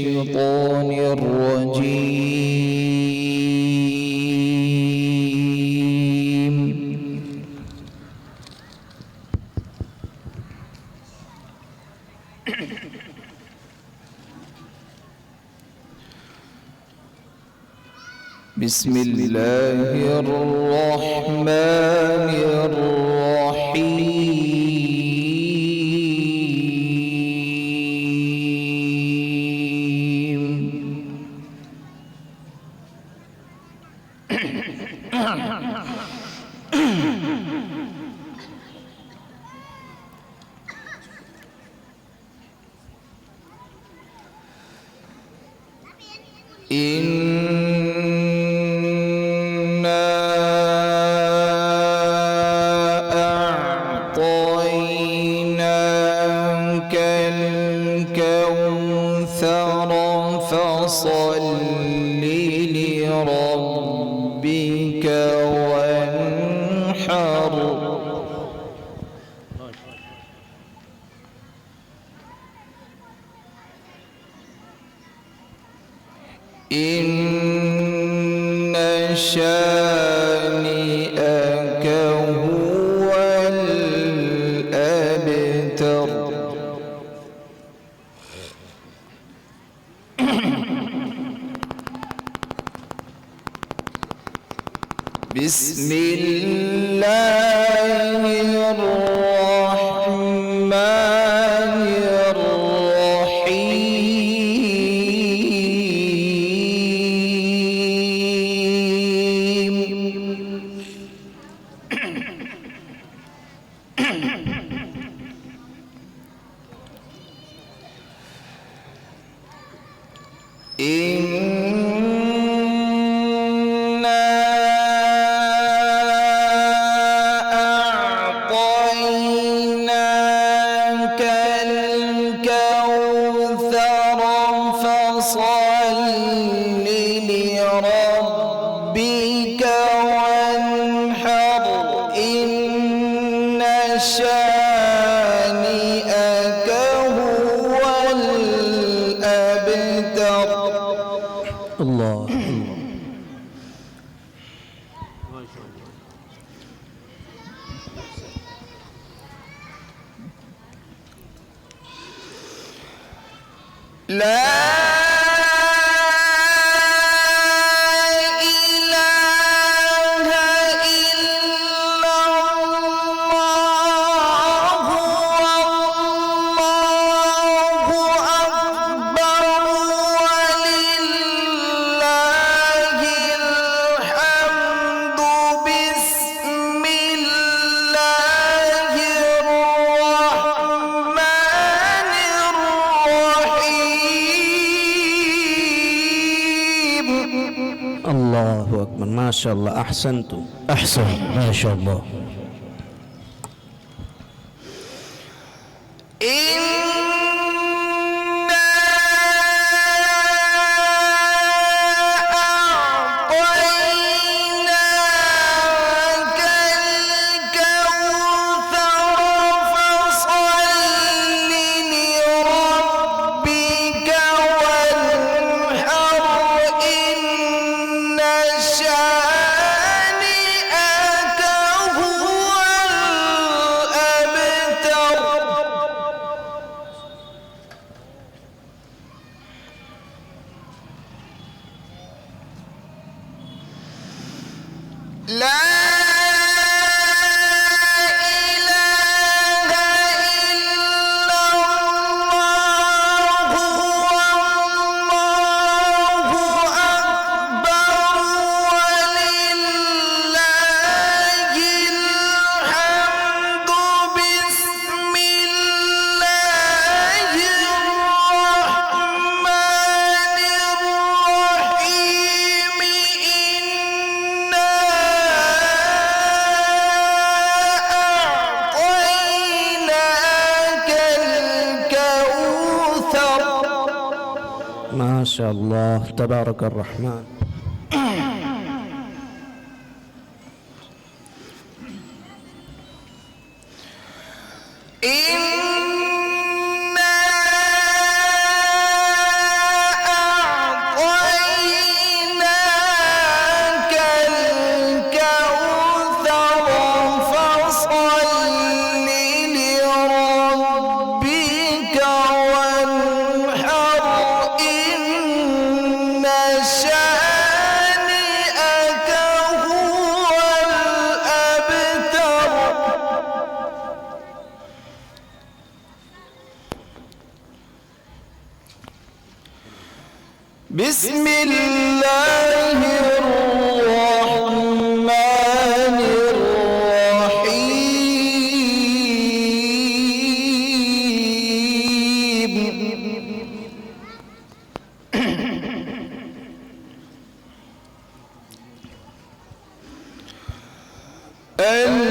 الشيطان الرجيم. بسم الله الرحمن الرحيم. أعطيناك الكوثر فصل لربك وانحر. إن شانئك هو الأبتر. بسم الله الرحمن الرحيم. إنا أعطيناك الكوثر فصل لربك وانحر. إن شانئك هو الأبتر. الله لا الله أكبر. ما شاء الله، أحسنتم. أحسن، ما شاء الله. ما شاء الله، تبارك الرحمن. بسم الله الرحمن الرحيم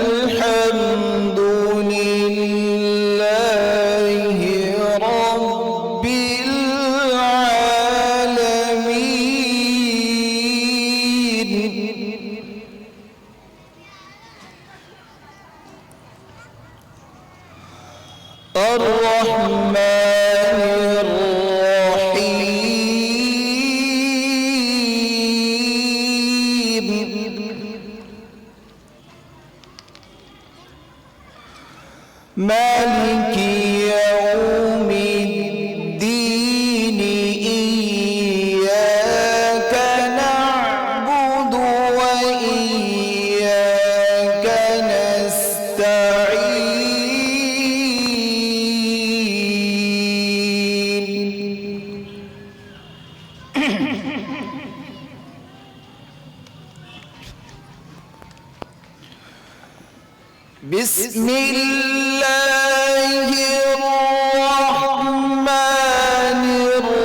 الحمد لله رب العالمين الرحمن الرحيم مالك يوم الدين إياك نعبد وإياك نستعين بسم الله الرحمن الرحيم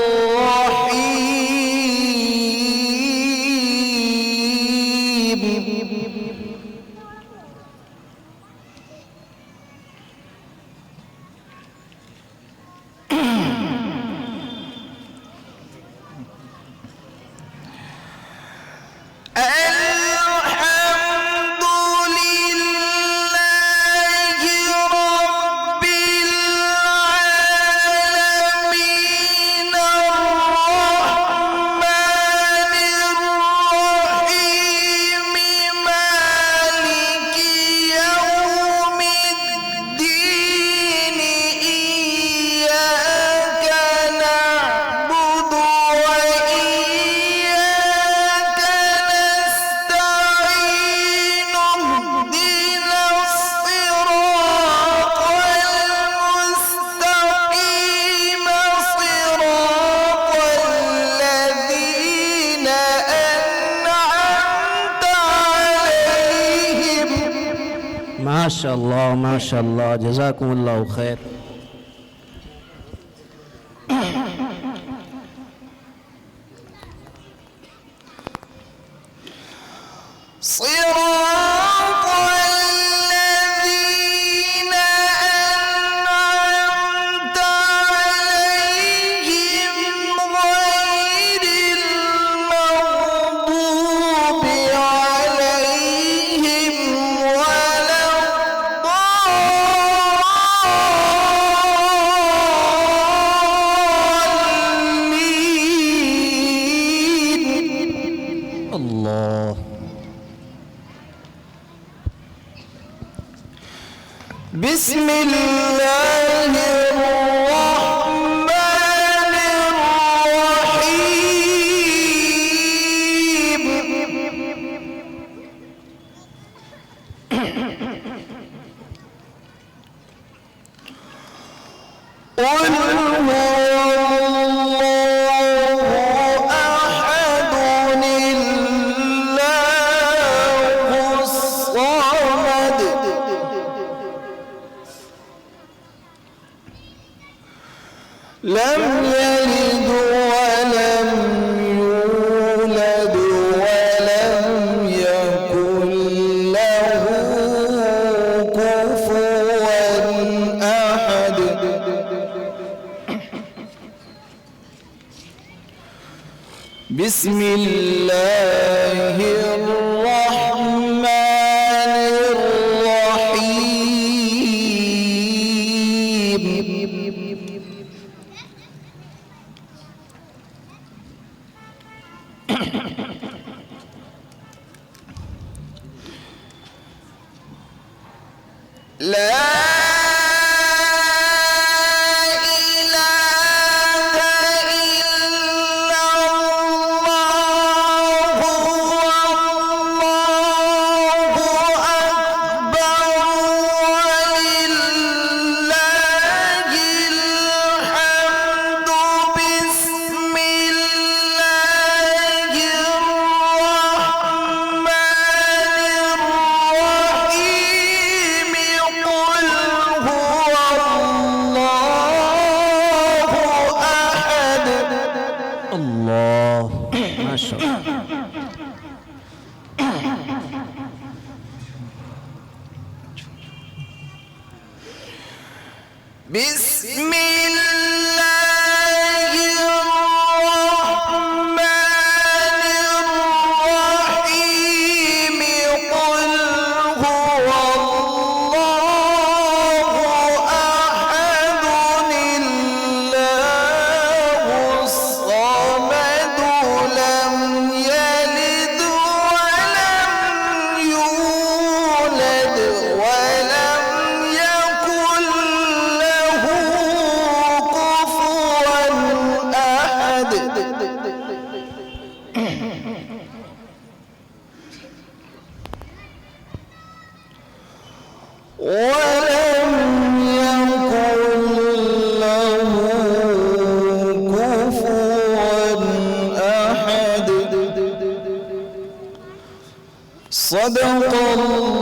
ما شاء الله ما شاء الله، جزاكم الله خير. صراط الذين أنعمت عليهم غير المغضوب عليهم ولا الضالين. الله. بسم الله الرحمن الرحيم قل هو الله أحد الله الصمد لم يلد ولم يولد ولم يكن له كفوا أحد بسم الله الرحمن الرحيم لا الله ما شاء الله. بسم الله الرحمن الرحيم قل هو الله أحد الله الصمد لم يلد ولم يولد ولم يكن له كفوا أحد. ولم يكن له كفوا أحد. صدق الله